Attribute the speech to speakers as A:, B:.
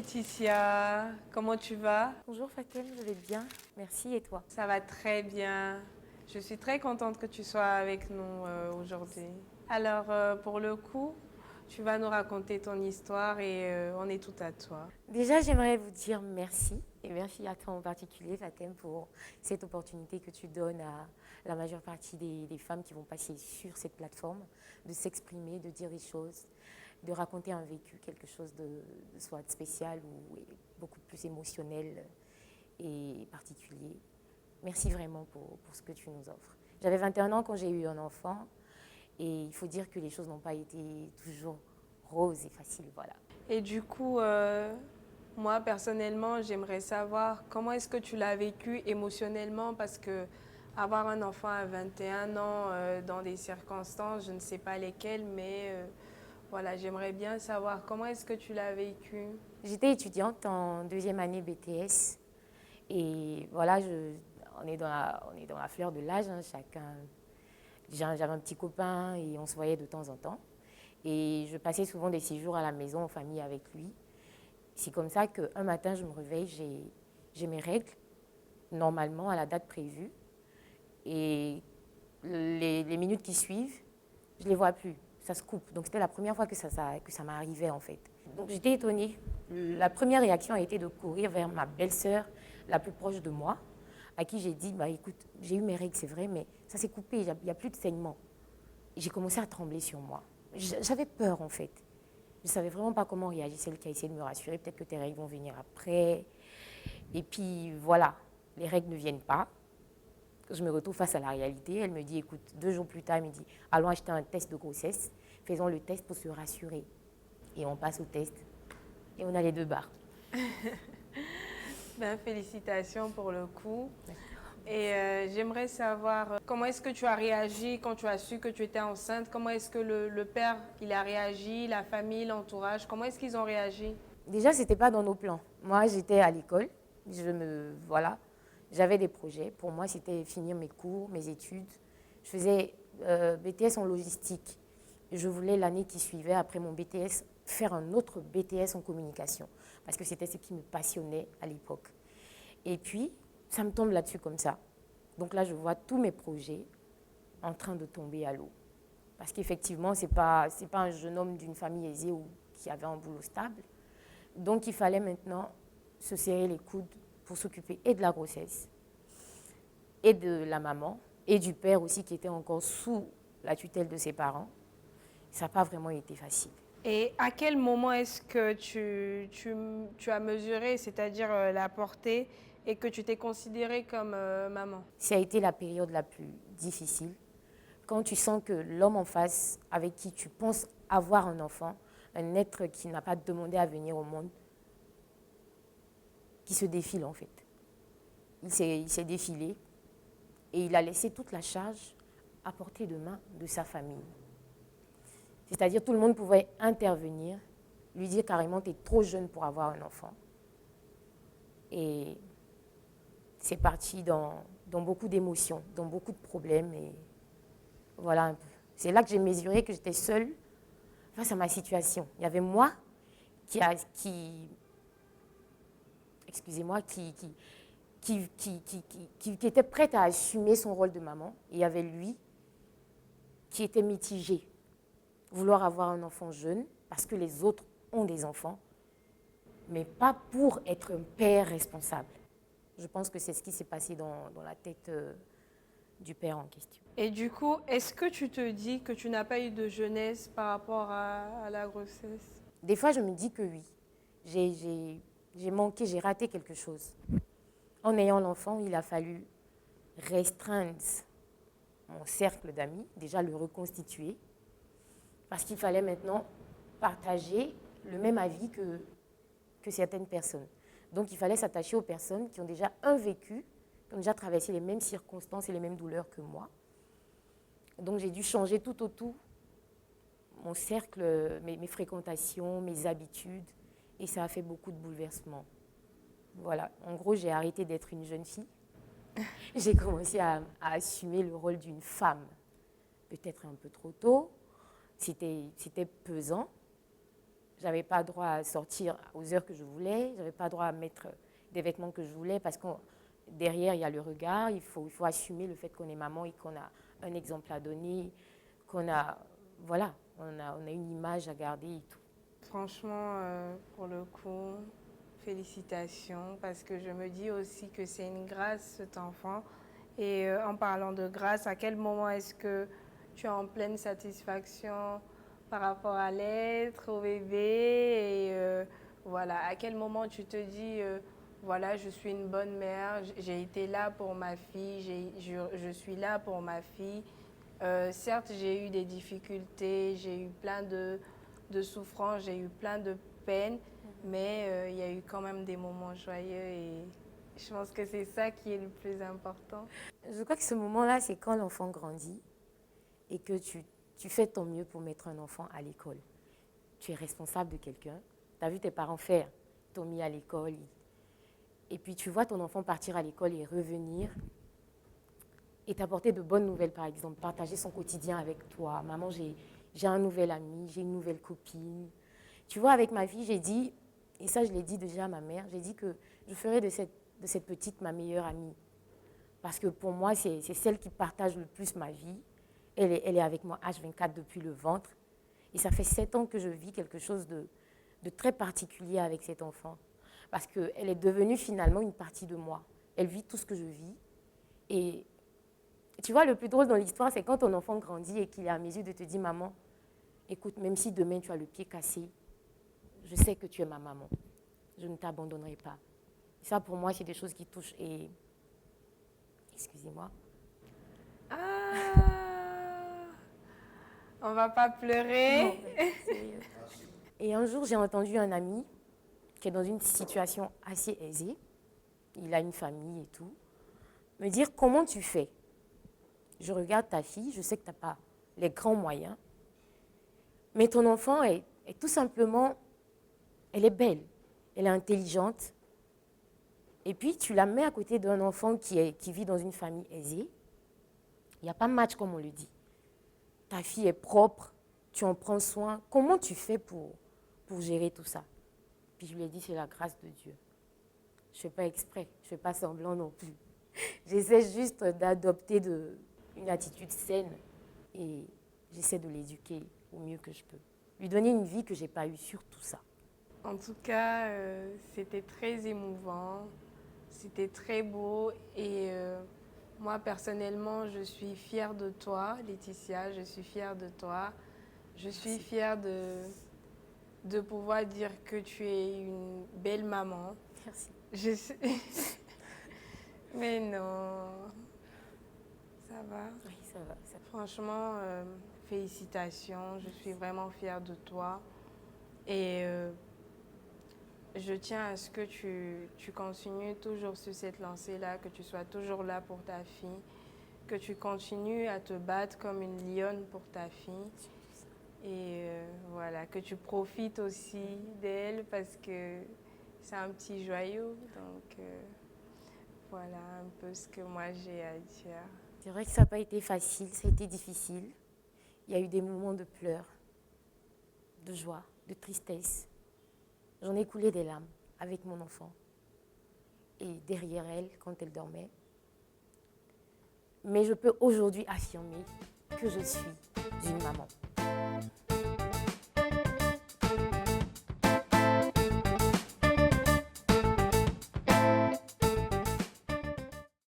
A: Laetitia, comment tu vas?
B: Bonjour Fatem, je vais bien, merci et toi?
A: Ça va très bien. Je suis très contente que tu sois avec nous aujourd'hui. Alors, pour le coup, tu vas nous raconter ton histoire et on est tout à toi.
B: Déjà, j'aimerais vous dire merci et merci à toi en particulier Fatem pour cette opportunité que tu donnes à la majeure partie des femmes qui vont passer sur cette plateforme, de s'exprimer, de dire des choses, de raconter un vécu, quelque chose de soit spécial ou beaucoup plus émotionnel et particulier. Merci vraiment pour ce que tu nous offres. J'avais 21 ans quand j'ai eu un enfant et il faut dire que les choses n'ont pas été toujours roses et faciles, voilà.
A: Et du coup, moi personnellement, j'aimerais savoir comment est-ce que tu l'as vécu émotionnellement parce que avoir un enfant à 21 ans dans des circonstances, je ne sais pas lesquelles, mais voilà, j'aimerais bien savoir comment est-ce que tu l'as vécu.
B: J'étais étudiante en deuxième année BTS et voilà, on est dans la fleur de l'âge, hein, chacun. J'avais un petit copain et on se voyait de temps en temps. Et je passais souvent des séjours à la maison en famille avec lui. C'est comme ça qu'un matin, je me réveille, j'ai mes règles, normalement à la date prévue. Et les minutes qui suivent, je ne les vois plus. Ça se coupe. Donc c'était la première fois que ça m'arrivait en fait. Donc j'étais étonnée. La première réaction a été de courir vers ma belle-sœur, la plus proche de moi, à qui j'ai dit, bah, écoute, j'ai eu mes règles, c'est vrai, mais ça s'est coupé, il n'y a plus de saignement. J'ai commencé à trembler sur moi. J'avais peur en fait. Je ne savais vraiment pas comment réagir. Celle qui a essayé de me rassurer, peut-être que tes règles vont venir après. Et puis voilà, les règles ne viennent pas. Je me retrouve face à la réalité. Elle me dit, écoute, 2 jours plus tard, elle me dit, allons acheter un test de grossesse. Faisons le test pour se rassurer. Et on passe au test. Et on a les 2 barres.
A: Ben, félicitations pour le coup. Et j'aimerais savoir comment est-ce que tu as réagi quand tu as su que tu étais enceinte? Comment est-ce que le père il a réagi, la famille, l'entourage, comment est-ce qu'ils ont réagi?
B: Déjà, ce n'était pas dans nos plans. Moi, j'étais à l'école. Voilà, j'avais des projets. Pour moi, c'était finir mes cours, mes études. Je faisais BTS en logistique. Je voulais l'année qui suivait, après mon BTS, faire un autre BTS en communication. Parce que c'était ce qui me passionnait à l'époque. Et puis, ça me tombe là-dessus comme ça. Donc là, je vois tous mes projets en train de tomber à l'eau. Parce qu'effectivement, ce n'est pas un jeune homme d'une famille aisée ou qui avait un boulot stable. Donc, il fallait maintenant se serrer les coudes pour s'occuper et de la grossesse, et de la maman, et du père aussi qui était encore sous la tutelle de ses parents. Ça n'a pas vraiment été facile.
A: Et à quel moment est-ce que tu as mesuré, c'est-à-dire la portée, et que tu t'es considérée comme maman?
B: Ça a été la période la plus difficile. Quand tu sens que l'homme en face, avec qui tu penses avoir un enfant, un être qui n'a pas demandé à venir au monde, qui se défile en fait. Il s'est défilé et il a laissé toute la charge à portée de main de sa famille. C'est-à-dire tout le monde pouvait intervenir, lui dire carrément tu es trop jeune pour avoir un enfant. Et c'est parti dans beaucoup d'émotions, dans beaucoup de problèmes. Et voilà un peu. C'est là que j'ai mesuré que j'étais seule face à ma situation. Il y avait moi excusez-moi, qui était prête à assumer son rôle de maman. Et il y avait lui qui était mitigé. Vouloir avoir un enfant jeune, parce que les autres ont des enfants, mais pas pour être un père responsable. Je pense que c'est ce qui s'est passé dans la tête du père en question.
A: Et du coup, est-ce que tu te dis que tu n'as pas eu de jeunesse par rapport à la grossesse?
B: Des fois, je me dis que oui. J'ai manqué, j'ai raté quelque chose. En ayant l'enfant, il a fallu restreindre mon cercle d'amis, déjà le reconstituer, parce qu'il fallait maintenant partager le même avis que certaines personnes. Donc il fallait s'attacher aux personnes qui ont déjà un vécu, qui ont déjà traversé les mêmes circonstances et les mêmes douleurs que moi. Donc j'ai dû changer tout au tout mon cercle, mes fréquentations, mes habitudes, et ça a fait beaucoup de bouleversements. Voilà, en gros, j'ai arrêté d'être une jeune fille. J'ai commencé à assumer le rôle d'une femme, peut-être un peu trop tôt. C'était pesant. Je n'avais pas droit à sortir aux heures que je voulais. Je n'avais pas droit à mettre des vêtements que je voulais parce que derrière, il y a le regard. Il faut assumer le fait qu'on est maman et qu'on a un exemple à donner, qu'on a, voilà, on a une image à garder et tout.
A: Franchement, pour le coup, félicitations, parce que je me dis aussi que c'est une grâce, cet enfant. Et en parlant de grâce, à quel moment est-ce que tu es en pleine satisfaction par rapport à l'être, au bébé et voilà, à quel moment tu te dis, voilà, je suis une bonne mère, j'ai été là pour ma fille, je suis là pour ma fille. Certes, j'ai eu des difficultés, j'ai eu plein de souffrances, j'ai eu plein de peines, mais il y a eu quand même des moments joyeux et je pense que c'est ça qui est le plus important.
B: Je crois que ce moment-là, c'est quand l'enfant grandit et que tu fais ton mieux pour mettre un enfant à l'école. Tu es responsable de quelqu'un. Tu as vu tes parents faire, ils t'ont mis à l'école. Et puis tu vois ton enfant partir à l'école et revenir et t'apporter de bonnes nouvelles, par exemple, partager son quotidien avec toi. Maman, j'ai un nouvel ami, j'ai une nouvelle copine. Tu vois, avec ma fille, j'ai dit, et ça je l'ai dit déjà à ma mère, j'ai dit que je ferais de cette petite ma meilleure amie. Parce que pour moi, c'est celle qui partage le plus ma vie. Elle est avec moi H24 depuis le ventre. Et ça fait 7 ans que je vis quelque chose de très particulier avec cet enfant. Parce qu'elle est devenue finalement une partie de moi. Elle vit tout ce que je vis. Et tu vois, le plus drôle dans l'histoire, c'est quand ton enfant grandit et qu'il est à mesure de te dire, maman, écoute, même si demain tu as le pied cassé, je sais que tu es ma maman. Je ne t'abandonnerai pas. Et ça, pour moi, c'est des choses qui touchent. Et excusez-moi.
A: Ah, on va pas pleurer.
B: Non, sérieux. Et un jour, j'ai entendu un ami qui est dans une situation assez aisée, il a une famille et tout, me dire comment tu fais. Je regarde ta fille, je sais que tu n'as pas les grands moyens, mais ton enfant est tout simplement, elle est belle, elle est intelligente, et puis tu la mets à côté d'un enfant qui vit dans une famille aisée. Il n'y a pas de match comme on le dit. Ta fille est propre, tu en prends soin. Comment tu fais pour gérer tout ça? Puis je lui ai dit, c'est la grâce de Dieu. Je ne fais pas exprès, je ne fais pas semblant non plus. J'essaie juste d'adopter une attitude saine et j'essaie de l'éduquer au mieux que je peux. Lui donner une vie que je n'ai pas eue sur tout ça.
A: En tout cas, c'était très émouvant, c'était très beau et moi personnellement, je suis fière de toi, Laetitia, je suis fière de toi. Je suis fière de pouvoir dire que tu es une belle maman.
B: Merci.
A: Mais non, ça va.
B: Oui, ça va.
A: Franchement, félicitations, je suis vraiment fière de toi. Et je tiens à ce que tu continues toujours sur cette lancée-là, que tu sois toujours là pour ta fille, que tu continues à te battre comme une lionne pour ta fille. Et voilà, que tu profites aussi d'elle parce que c'est un petit joyau. Donc voilà un peu ce que moi j'ai à dire.
B: C'est vrai que ça n'a pas été facile, ça a été difficile. Il y a eu des moments de pleurs, de joie, de tristesse. J'en ai coulé des larmes avec mon enfant et derrière elle quand elle dormait. Mais je peux aujourd'hui affirmer que je suis une maman.